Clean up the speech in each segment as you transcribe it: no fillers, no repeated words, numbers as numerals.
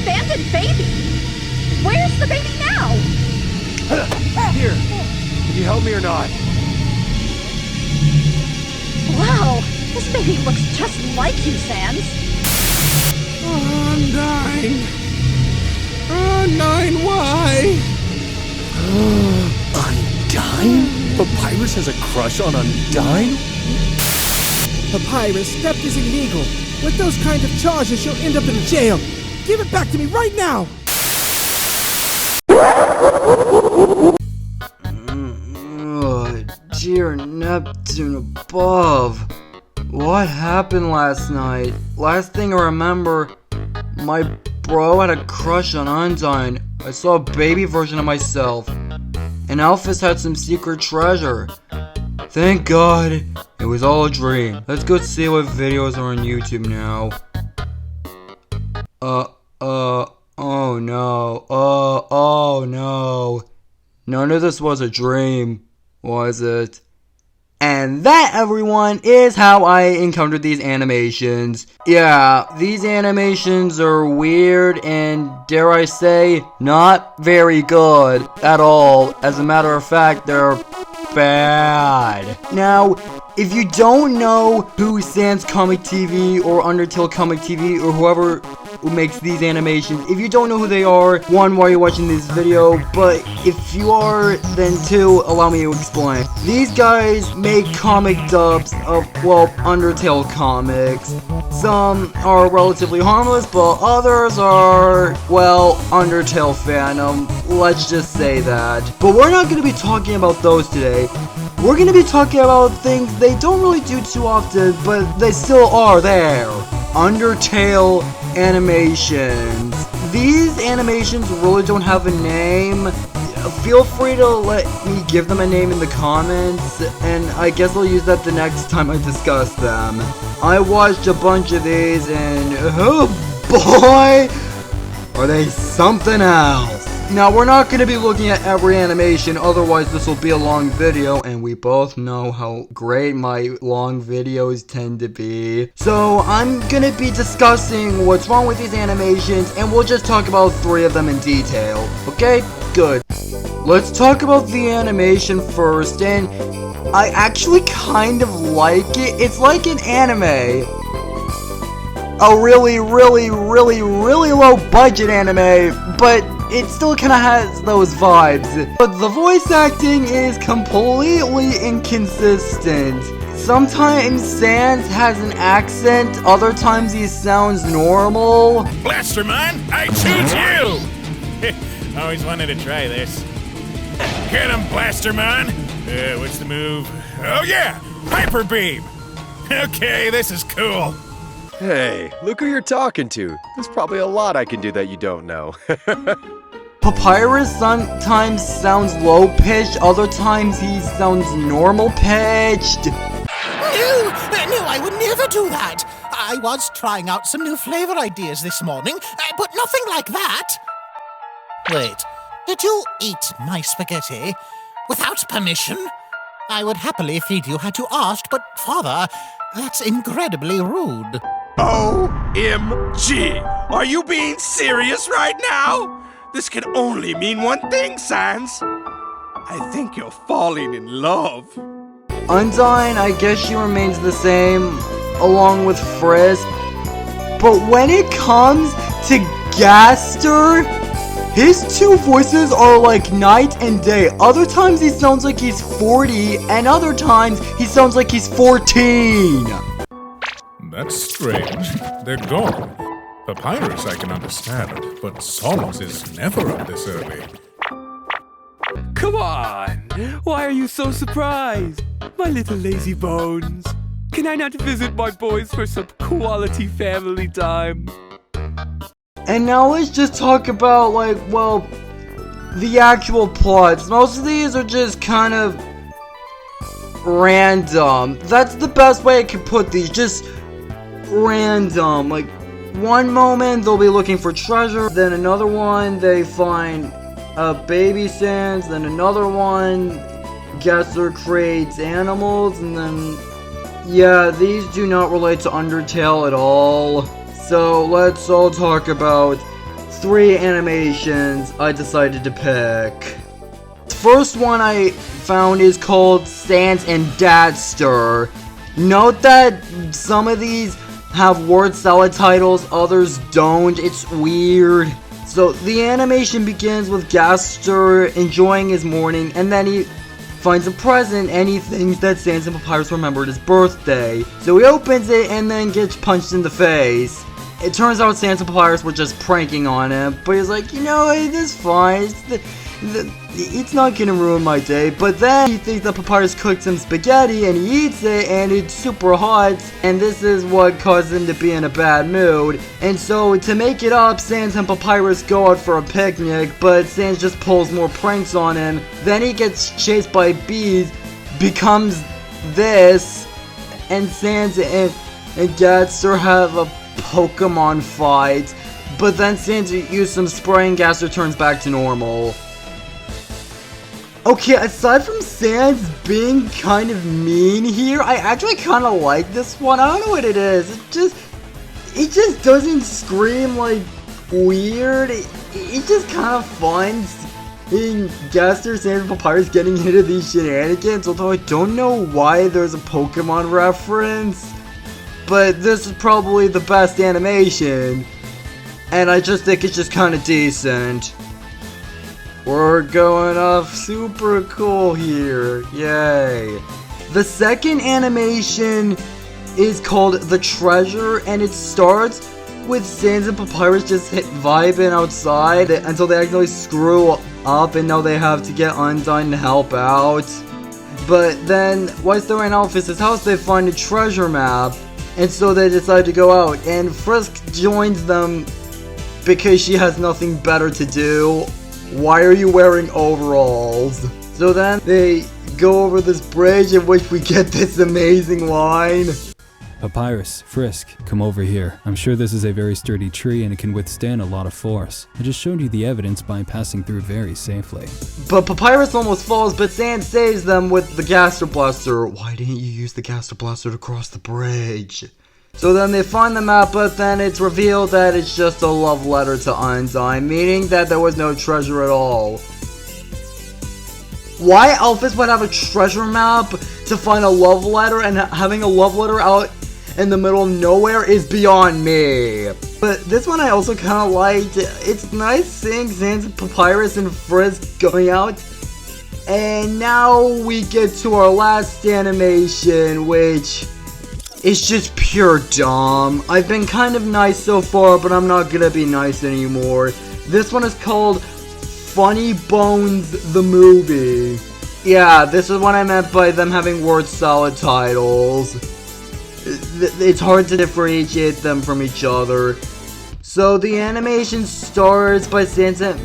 abandoned baby. Where's the baby now? Here, can you help me or not? Wow, this baby looks just like you, Sans. Undyne! Undyne, why? Undyne? Papyrus has a crush on Undyne? Papyrus, theft is illegal. With those kinds of charges, you'll end up in jail. Give it back to me right now! Dear Neptune above. What happened last night? Last thing I remember, my bro had a crush on Undyne. I saw a baby version of myself. And Alphys had some secret treasure. Thank God, it was all a dream. Let's go see what videos are on YouTube now. Oh no. Oh no. None of this was a dream, was it? And that, everyone, is how I encountered these animations. Yeah, these animations are weird and, dare I say, not very good at all. As a matter of fact, they're bad. Now, if you don't know who Sans Comic TV or Undertale Comic TV or whoever who makes these animations, if you don't know who they are, one, why are you watching this video? But if you are, then two, allow me to explain. These guys make comic dubs of, well, Undertale comics. Some are relatively harmless, but others are, well, Undertale fandom. Let's just say that. But we're not going to be talking about those today. We're going to be talking about things they don't really do too often, but they still are there. Undertale animations. These animations really don't have a name. Feel free to let me give them a name in the comments, and I guess I'll use that the next time I discuss them. I watched a bunch of these, and oh boy, are they something else. Now, we're not going to be looking at every animation, otherwise this will be a long video, and we both know how great my long videos tend to be. So, I'm going to be discussing what's wrong with these animations, and we'll just talk about 3 of them in detail. Okay? Good. Let's talk about the animation first, and I actually kind of like it. It's like an anime. A really low budget anime, but it still kind of has those vibes. But the voice acting is completely inconsistent. Sometimes Sans has an accent, other times he sounds normal. Blasterman, I choose you! Always wanted to try this. Get him, Blasterman! What's the move? Oh yeah! Hyper Beam! Okay, this is cool. Hey, look who you're talking to. There's probably a lot I can do that you don't know. Papyrus sometimes sounds low-pitched, other times he sounds normal-pitched. No, I would never do that. I was trying out some new flavor ideas this morning, but nothing like that. Wait, did you eat my spaghetti without permission? I would happily feed you had you asked, but Father, that's incredibly rude. OMG! Are you being serious right now? This can only mean one thing, Sans. I think you're falling in love. Undyne, I guess she remains the same, along with Frisk. But when it comes to Gaster, his 2 voices are like night and day. Other times he sounds like he's 40, and other times he sounds like he's 14. That's strange. They're gone. Papyrus I can understand, but Solus is never up this early. Come on! Why are you so surprised? My little lazy bones. Can I not visit my boys for some quality family time? And now let's just talk about, like, well, the actual plots. Most of these are just kind of random. That's the best way I could put these, just random. Like, one moment they'll be looking for treasure, then another one they find a baby Sans, then another one Gaster creates animals, and then, yeah, these do not relate to Undertale at all. So let's all talk about 3 animations I decided to pick. The first one I found is called Sans and Dadster. Note that some of these have word salad titles, others don't. It's weird. So the animation begins with Gaster enjoying his morning, and then he finds a present and he thinks that Sans and Papyrus remembered his birthday. So he opens it and then gets punched in the face. It turns out Sans and Papyrus were just pranking on him, but he's like, you know, it is fine. It's not gonna ruin my day. But then he thinks that Papyrus cooked some spaghetti and he eats it and it's super hot, and this is what caused him to be in a bad mood. And so to make it up, Sans and Papyrus go out for a picnic, but Sans just pulls more pranks on him. Then he gets chased by bees, becomes this, and Sans and Gaster have a Pokemon fight. But then Sans uses some spray and Gaster turns back to normal. Okay, aside from Sans being kind of mean here, I actually kind of like this one. I don't know what it is. It just doesn't scream like weird. It's just kind of fun seeing Gaster, Sans, and Papyrus getting into these shenanigans. Although I don't know why there's a Pokemon reference, but this is probably the best animation, and I just think it's just kind of decent. We're going off super cool here. Yay. The second animation is called The Treasure, and it starts with Sans and Papyrus just vibing outside until they accidentally screw up and now they have to get Undyne to help out. But then, once they're in Alphys's house, they find a treasure map, and so they decide to go out, and Frisk joins them because she has nothing better to do. Why are you wearing overalls? So then they go over this bridge in which we get this amazing line. Papyrus, Frisk, come over here. I'm sure this is a very sturdy tree and it can withstand a lot of force. I just showed you the evidence by passing through very safely. But Papyrus almost falls, but Sans saves them with the Gaster Blaster. Why didn't you use the Gaster Blaster to cross the bridge? So then they find the map, but then it's revealed that it's just a love letter to Undyne, meaning that there was no treasure at all. Why Alphys would have a treasure map to find a love letter, and having a love letter out in the middle of nowhere is beyond me. But this one I also kind of liked. It's nice seeing Sans, Papyrus, and Frisk going out. And now we get to our last animation, which it's just pure dumb. I've been kind of nice so far, but I'm not gonna be nice anymore. This one is called Funny Bones the Movie. Yeah, this is what I meant by them having word salad titles. It's hard to differentiate them from each other. So the animation starts by Sans and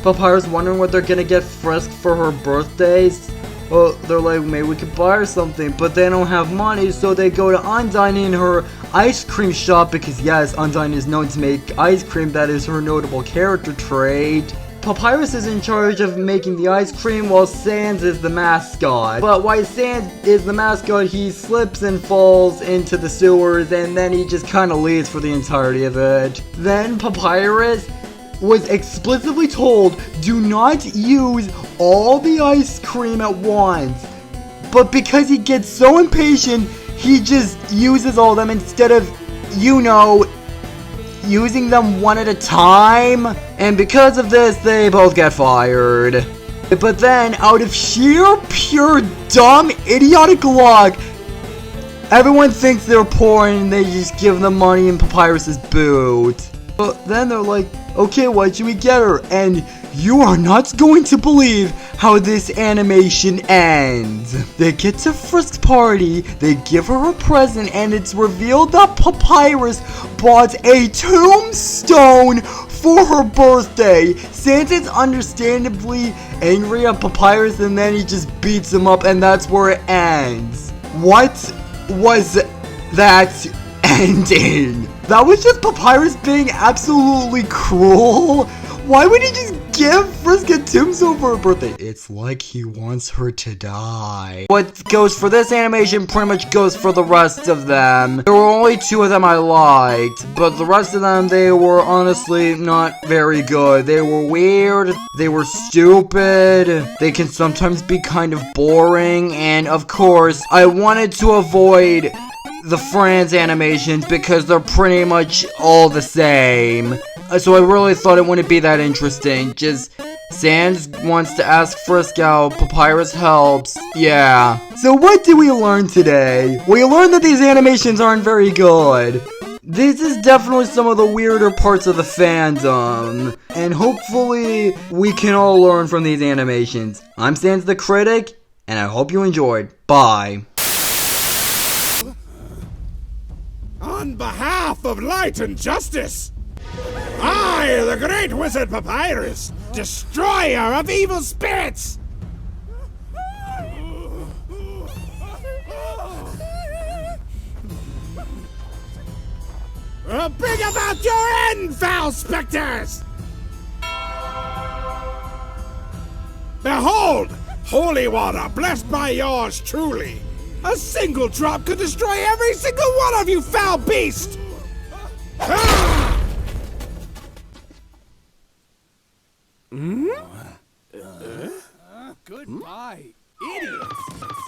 Papyrus wondering what they're gonna get Frisk for her birthdays. Well, they're like, maybe we could buy her something, but they don't have money, so they go to Undyne in her ice cream shop, because yes, Undyne is known to make ice cream. That is her notable character trait. Papyrus is in charge of making the ice cream, while Sans is the mascot. But while Sans is the mascot, he slips and falls into the sewers, and then he just kind of leaves for the entirety of it. Then Papyrus was explicitly told, do not use all the ice cream at once. But because he gets so impatient, he just uses all of them instead of, you know, using them one at a time. And because of this, they both get fired. But then, out of sheer, pure, dumb, idiotic luck, everyone thinks they're poor and they just give them money in Papyrus's boot. But then they're like, okay, what should we get her? And you are not going to believe how this animation ends. They get to Frisk's party, they give her a present, and it's revealed that Papyrus bought a tombstone for her birthday. Sans is understandably angry at Papyrus, and then he just beats him up, and that's where it ends. What was that ending? That was just Papyrus being absolutely cruel. Why would he just give Frisk a tombstone for her birthday. It's like he wants her to die. What goes for this animation pretty much goes for the rest of them. There were only 2 of them I liked, but the rest of them, they were honestly not very good. They were weird, they were stupid, they can sometimes be kind of boring, and of course, I wanted to avoid the Franz animations because they're pretty much all the same. So I really thought it wouldn't be that interesting. Just Sans wants to ask Frisk out, Papyrus helps. Yeah. So what did we learn today? We learned that these animations aren't very good. This is definitely some of the weirder parts of the fandom. And hopefully we can all learn from these animations. I'm Sans the Critic, and I hope you enjoyed. Bye. On behalf of light and justice, I, the great wizard Papyrus, destroyer of evil spirits! Bring about your end, foul specters! Behold, holy water blessed by yours truly. A single drop could destroy every single one of you, foul beast! Goodbye, idiots!